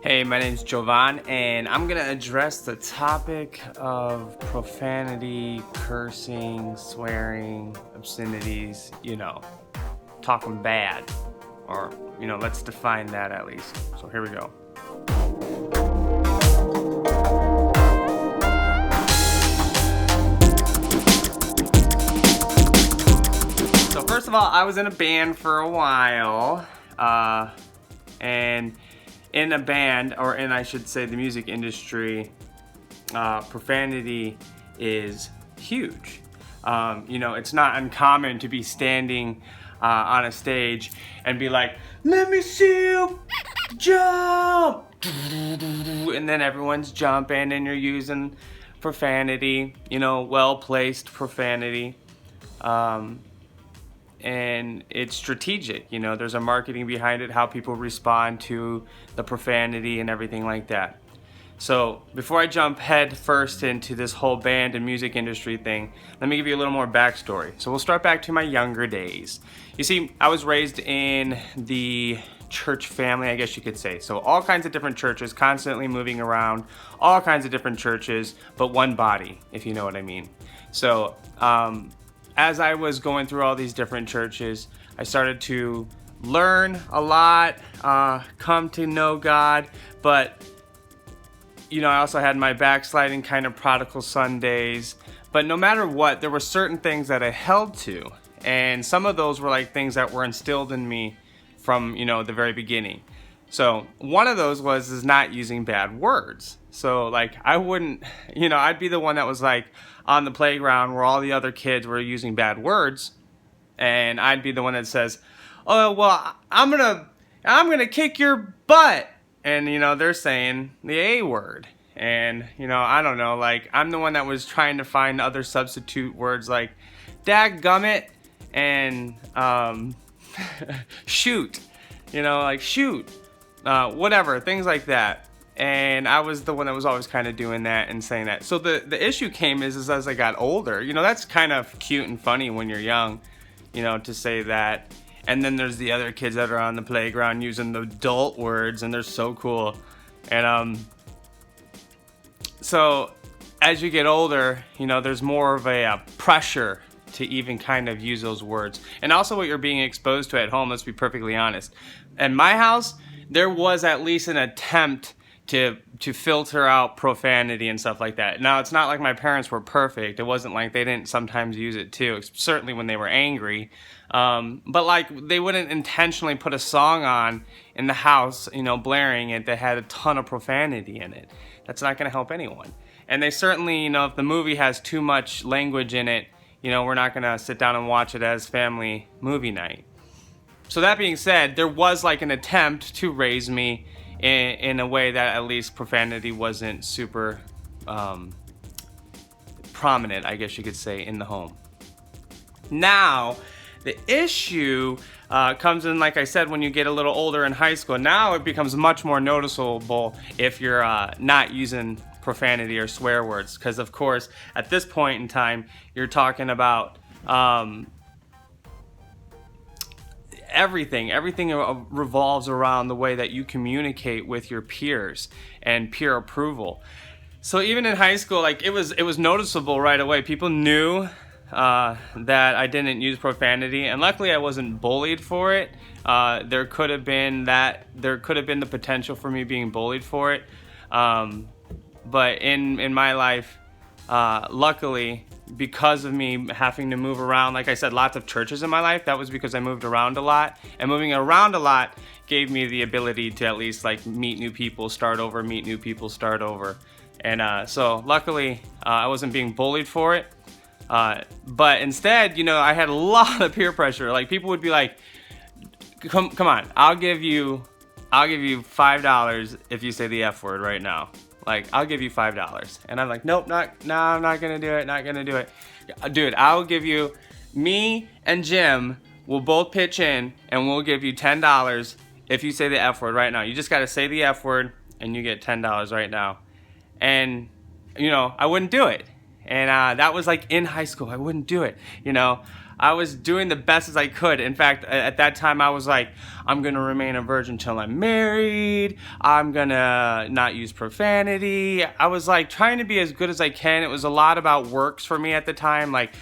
Hey, my name's Jovan, and I'm gonna address the topic of profanity, cursing, swearing, obscenities, talking bad. Or, let's define that at least. So here we go. So first of all, I was in a band for a while, and in a band, I should say the music industry, profanity is huge. It's not uncommon to be standing on a stage and be like, "Let me see you jump!" And then everyone's jumping and you're using profanity, well-placed profanity. And it's strategic, there's a marketing behind it, how people respond to the profanity and everything like that. So before I jump head first into this whole band and music industry thing, let me give you a little more backstory. So we'll start back to my younger days. You see, I was raised in the church family, I guess you could say. So all kinds of different churches, constantly moving around, all kinds of different churches, but one body, if you know what I mean. So, as I was going through all these different churches, I started to learn a lot, come to know God, but I also had my backsliding kind of prodigal son days. But no matter what, there were certain things that I held to, and some of those were like things that were instilled in me from the very beginning. So one of those is not using bad words. So like I wouldn't, I'd be the one that was like on the playground where all the other kids were using bad words, and I'd be the one that says, "Oh well, I'm gonna kick your butt," and they're saying the A word, and I don't know, like I'm the one that was trying to find other substitute words like "dadgummit" and shoot, like shoot. Whatever, things like that. And I was the one that was always kind of doing that and saying that. So the issue came is as I got older, that's kind of cute and funny when you're young, to say that. And then there's the other kids that are on the playground using the adult words, and they're so cool. And so as you get older, there's more of a pressure to even kind of use those words. And also what you're being exposed to at home, let's be perfectly honest. In my house, there was at least an attempt to filter out profanity and stuff like that. Now, it's not like my parents were perfect. It wasn't like they didn't sometimes use it too, certainly when they were angry. But like they wouldn't intentionally put a song on in the house, blaring it that had a ton of profanity in it. That's not going to help anyone. And they certainly, if the movie has too much language in it, we're not going to sit down and watch it as family movie night. So that being said, there was like an attempt to raise me in a way that at least profanity wasn't super prominent, I guess you could say, in the home. Now, the issue comes in, like I said, when you get a little older in high school. Now it becomes much more noticeable if you're not using profanity or swear words, because of course, at this point in time, you're talking about everything revolves around the way that you communicate with your peers and peer approval. So even in high school, like it was noticeable right away. People knew that I didn't use profanity, and luckily I wasn't bullied for it. There could have been the potential for me being bullied for it, but in my life, luckily, because of me having to move around, like I said, lots of churches in my life, that was because I moved around a lot. And moving around a lot gave me the ability to at least like meet new people, start over. And so luckily, I wasn't being bullied for it. But instead, I had a lot of peer pressure. Like people would be like, come on, I'll give you $5 if you say the F word right now. Like, I'll give you $5. And I'm like, nope, I'm not gonna do it. Dude, me and Jim will both pitch in and we'll give you $10 if you say the F word right now. You just gotta say the F word and you get $10 right now. And, I wouldn't do it. And that was like in high school, I wouldn't do it. I was doing the best as I could. In fact, at that time I was like, I'm gonna remain a virgin till I'm married. I'm gonna not use profanity. I was like trying to be as good as I can. It was a lot about works for me at the time, like,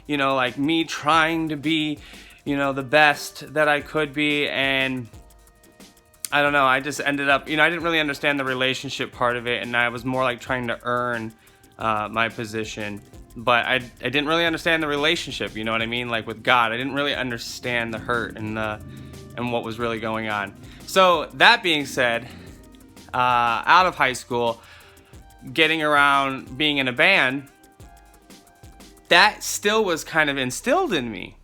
you know, like me trying to be, you know, the best that I could be. And I don't know, I just ended up, you know, I didn't really understand the relationship part of it, and I was more like trying to earn my position. But I didn't really understand the relationship, you know what I mean? Like with God, I didn't really understand the hurt and what was really going on. So that being said, out of high school, getting around being in a band, that still was kind of instilled in me.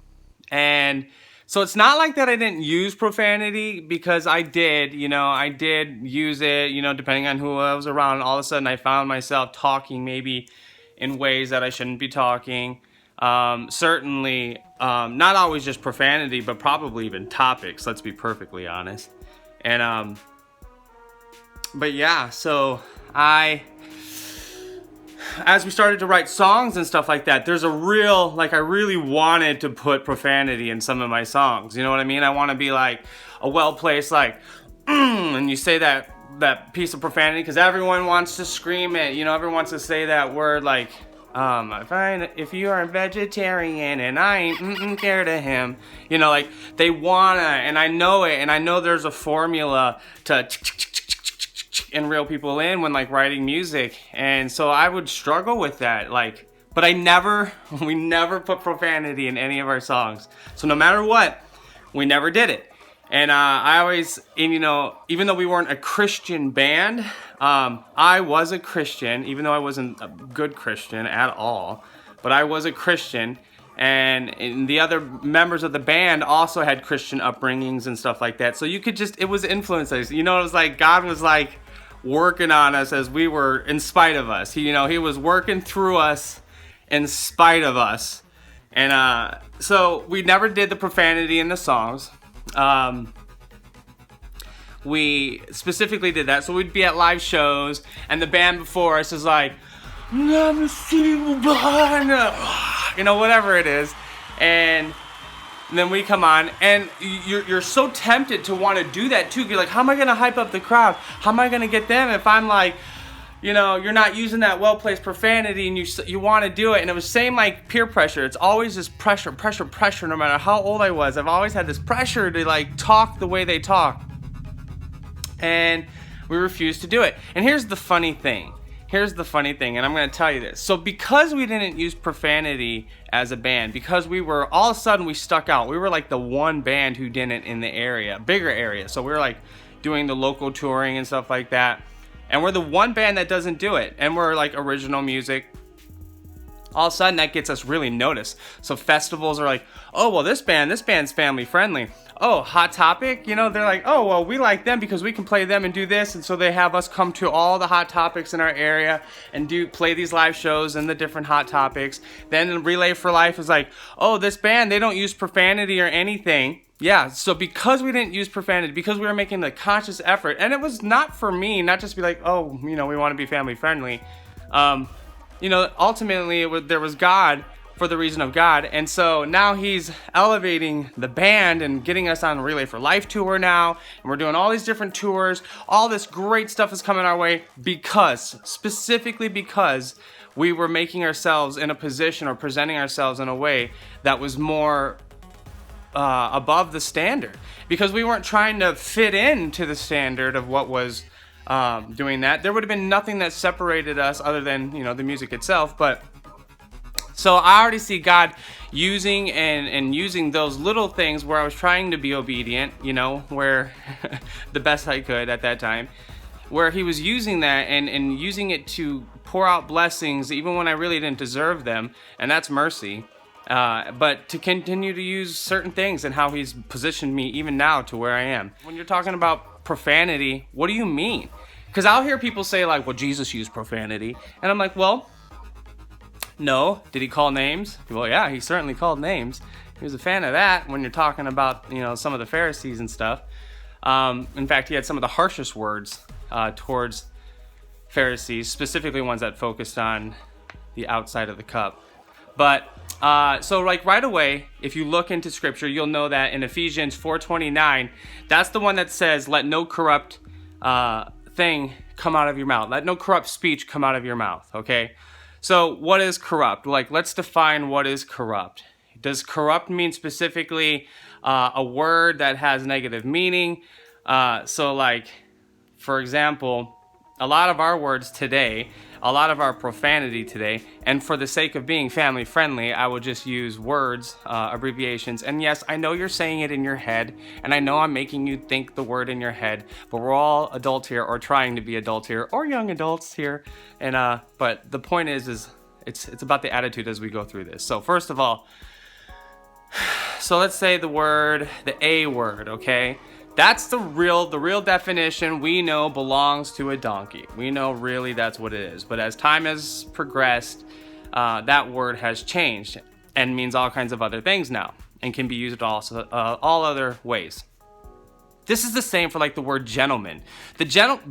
And so it's not like that I didn't use profanity, because I did, you know, I did use it, you know, depending on who I was around. All of a sudden I found myself talking maybe in ways that I shouldn't be talking. Certainly, not always just profanity, but probably even topics, let's be perfectly honest. And, but yeah, so as we started to write songs and stuff like that, there's a real, like, I really wanted to put profanity in some of my songs. You know what I mean? I want to be like a well-placed, like, and you say that piece of profanity because everyone wants to scream it. You know, everyone wants to say that word, like, if you are a vegetarian and I ain't scared of him. You know, like, they wanna, and I know it, and I know there's a formula to and reel people in when like writing music, and so I would struggle with that, like, but we never put profanity in any of our songs. So no matter what, we never did it. And I always, and you know, even though we weren't a Christian band, I was a Christian, even though I wasn't a good Christian at all, but I was a Christian. And the other members of the band also had Christian upbringings and stuff like that. So you could just, it was influences. You know, it was like God was like working on us as we were, in spite of us. He was working through us in spite of us. And so we never did the profanity in the songs. We specifically did that. So we'd be at live shows, and the band before us is like, never seen behind us, you know, whatever it is. And then we come on, and you're so tempted to want to do that too. You're like, how am I going to hype up the crowd? How am I going to get them if I'm like, you know, you're not using that well-placed profanity, and you want to do it. And it was same like peer pressure. It's always this pressure, no matter how old I was. I've always had this pressure to like talk the way they talk. And we refused to do it. And here's the funny thing, and I'm going to tell you this. So because we didn't use profanity as a band, because we were, all of a sudden we stuck out. We were like the one band who didn't in the area, bigger area. So we were like doing the local touring and stuff like that. And we're the one band that doesn't do it. And we're like original music. All of a sudden that gets us really noticed. So festivals are like, oh, well, this band's family friendly. Oh, Hot Topic, you know, they're like, oh, well, we like them because we can play them and do this. And so they have us come to all the Hot Topics in our area and play these live shows and the different Hot Topics. Then Relay for Life is like, oh, this band, they don't use profanity or anything. Yeah, so because we didn't use profanity, because we were making the conscious effort, and it was not for me, not just be like, oh, you know, we want to be family friendly. You know, ultimately, there was God for the reason of God. And so now he's elevating the band and getting us on Relay for Life tour now. And we're doing all these different tours. All this great stuff is coming our way specifically because we were making ourselves in a position or presenting ourselves in a way that was more above the standard. Because we weren't trying to fit into the standard of what was doing that. There would have been nothing that separated us other than, you know, the music itself. But so I already see God using and using those little things where I was trying to be obedient, you know, where the best I could at that time, where he was using that and using it to pour out blessings even when I really didn't deserve them, and that's mercy. But to continue to use certain things and how he's positioned me even now to where I am. When you're talking about profanity, what do you mean? Because I'll hear people say like, well, Jesus used profanity. And I'm like, well, no. Did he call names? Well, yeah, he certainly called names. He was a fan of that when you're talking about, you know, some of the Pharisees and stuff. In fact, he had some of the harshest words towards Pharisees, specifically ones that focused on the outside of the cup. But so like right away, if you look into scripture, you'll know that in Ephesians 4:29, that's the one that says, let no corrupt thing come out of your mouth. Let no corrupt speech come out of your mouth, okay? So what is corrupt? Like, let's define what is corrupt. Does corrupt mean specifically a word that has negative meaning? So like, for example, a lot of our words today, a lot of our profanity today, and for the sake of being family friendly, I will just use words, abbreviations. And yes, I know you're saying it in your head, and I know I'm making you think the word in your head, but we're all adults here, or trying to be adults here, or young adults here. And but the point is it's about the attitude as we go through this. So first of all, so let's say the A word, okay? That's the real definition we know belongs to a donkey. We know really that's what it is. But as time has progressed, that word has changed and means all kinds of other things now and can be used also all other ways. This is the same for like the word gentleman.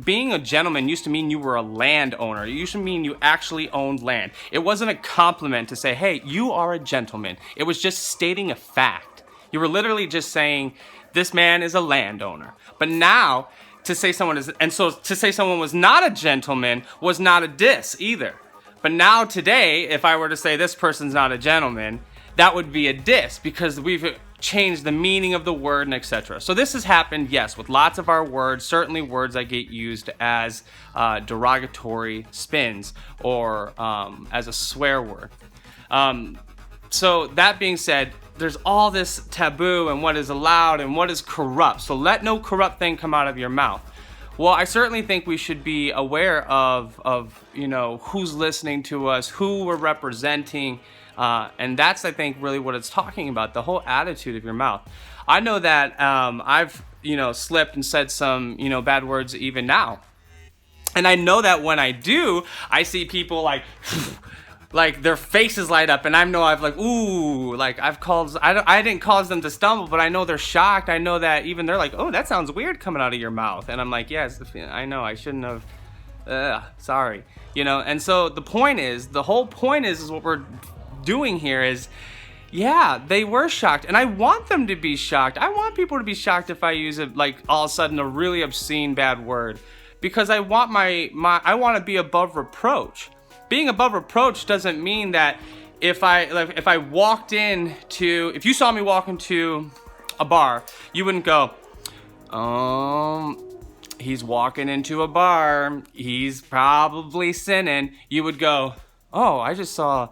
Being a gentleman used to mean you were a landowner. It used to mean you actually owned land. It wasn't a compliment to say, hey, you are a gentleman. It was just stating a fact. You were literally just saying, this man is a landowner. But now, to say someone was not a gentleman was not a diss either. But now today, if I were to say this person's not a gentleman, that would be a diss because we've changed the meaning of the word and etc. So this has happened, yes, with lots of our words, certainly words that get used as derogatory spins or as a swear word. So that being said, there's all this taboo and what is allowed and what is corrupt. So let no corrupt thing come out of your mouth. Well, I certainly think we should be aware of who's listening to us, who we're representing, and that's, I think, really what it's talking about, the whole attitude of your mouth. I know that I've slipped and said some bad words even now, and I know that when I do, I see people like their faces light up, and I know I've I didn't cause them to stumble, but I know they're shocked. I know that even they're like, oh, that sounds weird coming out of your mouth. And I'm like, yes, I know, I shouldn't have, sorry. And so the whole point is what we're doing here is, yeah, they were shocked, and I want them to be shocked. I want people to be shocked if I use it, like all of a sudden a really obscene bad word, because I want I want to be above reproach. Being above reproach doesn't mean that if you saw me walk into a bar, you wouldn't go, he's walking into a bar, he's probably sinning. You would go, oh, I just saw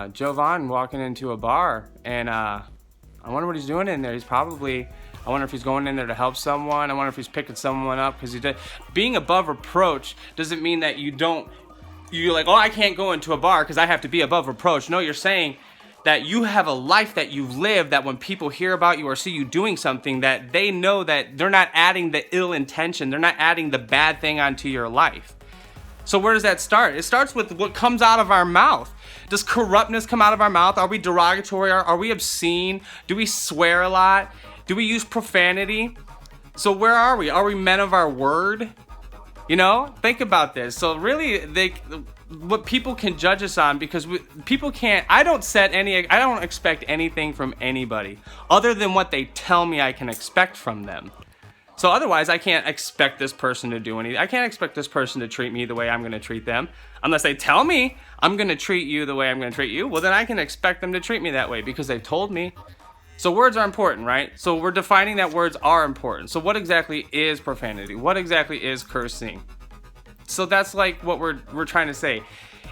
Jovan walking into a bar, and I wonder what he's doing in there. I wonder if he's going in there to help someone. I wonder if he's picking someone up because he did. Being above reproach doesn't mean that you're like, oh, I can't go into a bar because I have to be above reproach. No, you're saying that you have a life that you've lived, that when people hear about you or see you doing something, that they know that they're not adding the ill intention, they're not adding the bad thing onto your life. So where does that start? It starts with what comes out of our mouth. Does corruptness come out of our mouth? Are we derogatory? Are we obscene? Do we swear a lot? Do we use profanity? So where are we? Are we men of our word? Think about this. So really, what people can judge us on, because people can't. I don't expect anything from anybody other than what they tell me I can expect from them. So otherwise, I can't expect this person to do anything. I can't expect this person to treat me the way I'm going to treat them, unless they tell me I'm going to treat you the way I'm going to treat you. Well, then I can expect them to treat me that way because they've told me. So words are important, right? So we're defining that words are important. So what exactly is profanity? What exactly is cursing? So that's like what we're trying to say.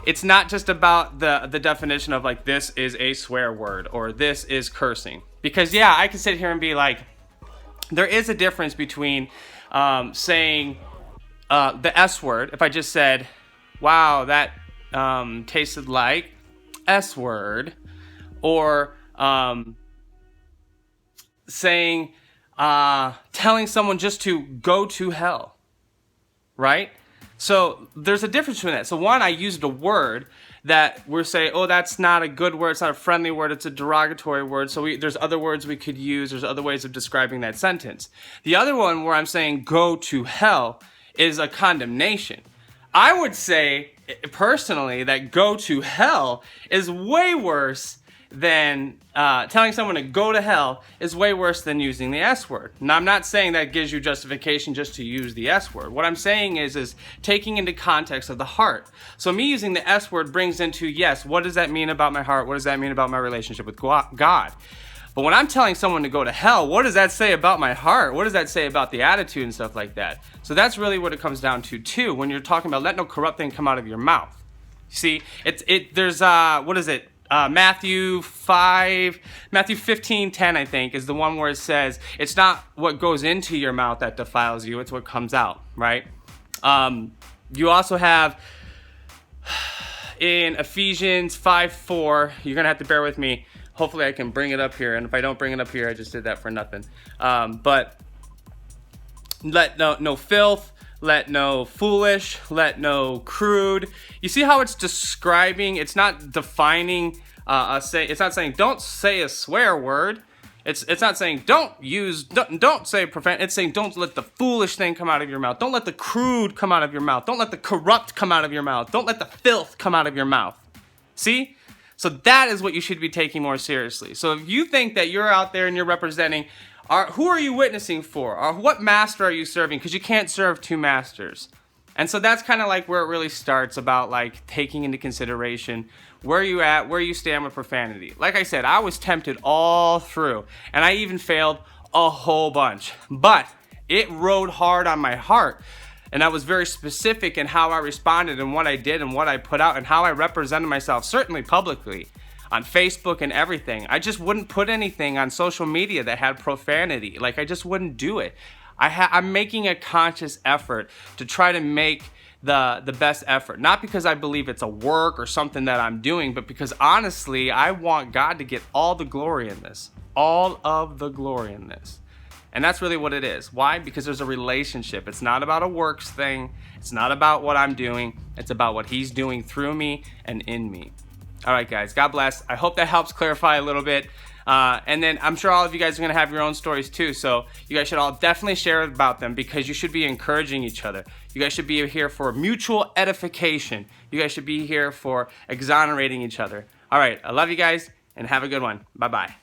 It's not just about the definition of like, this is a swear word or this is cursing. Because yeah, I can sit here and be like, there is a difference between saying the S word. If I just said, wow, that tasted like S word, or telling someone just to go to hell, right? So there's a difference between that. So one, I used a word that we're saying, oh, that's not a good word, it's not a friendly word, it's a derogatory word. So there's other words we could use, there's other ways of describing that sentence. The other one where I'm saying go to hell is a condemnation. I would say personally, that go to hell is way worse than telling someone to go to hell is way worse than using the S word. Now, I'm not saying that gives you justification just to use the S word. What I'm saying is taking into context of the heart. So me using the S word brings into, yes, what does that mean about my heart? What does that mean about my relationship with God? But when I'm telling someone to go to hell, what does that say about my heart? What does that say about the attitude and stuff like that? So that's really what it comes down to too, when you're talking about let no corrupt thing come out of your mouth. See, there's what is it? Matthew 15:10, I think, is the one where it says, it's not what goes into your mouth that defiles you, it's what comes out, right? You also have in Ephesians 5:4, you're going to have to bear with me. Hopefully I can bring it up here, and if I don't bring it up here, I just did that for nothing. But let no filth, let no foolish, let no crude. You see how it's describing, it's not defining, it's not saying don't say a swear word. It's not saying don't say profane. It's saying don't let the foolish thing come out of your mouth. Don't let the crude come out of your mouth. Don't let the corrupt come out of your mouth. Don't let the filth come out of your mouth. See? So that is what you should be taking more seriously. So if you think that you're out there and you're representing, who are you witnessing for? Or what master are you serving? Because you can't serve two masters. And so that's kind of like where it really starts about like taking into consideration where you at, where you stand with profanity. Like I said, I was tempted all through, and I even failed a whole bunch. But it rode hard on my heart. And I was very specific in how I responded and what I did and what I put out and how I represented myself, certainly publicly, on Facebook and everything. I just wouldn't put anything on social media that had profanity. Like, I just wouldn't do it. I'm making a conscious effort to try to make the best effort. Not because I believe it's a work or something that I'm doing, but because honestly, I want God to get all the glory in this. All of the glory in this. And that's really what it is. Why? Because there's a relationship. It's not about a works thing. It's not about what I'm doing. It's about what He's doing through me and in me. All right, guys. God bless. I hope that helps clarify a little bit. And then I'm sure all of you guys are going to have your own stories too. So you guys should all definitely share about them because you should be encouraging each other. You guys should be here for mutual edification. You guys should be here for exonerating each other. All right. I love you guys and have a good one. Bye-bye.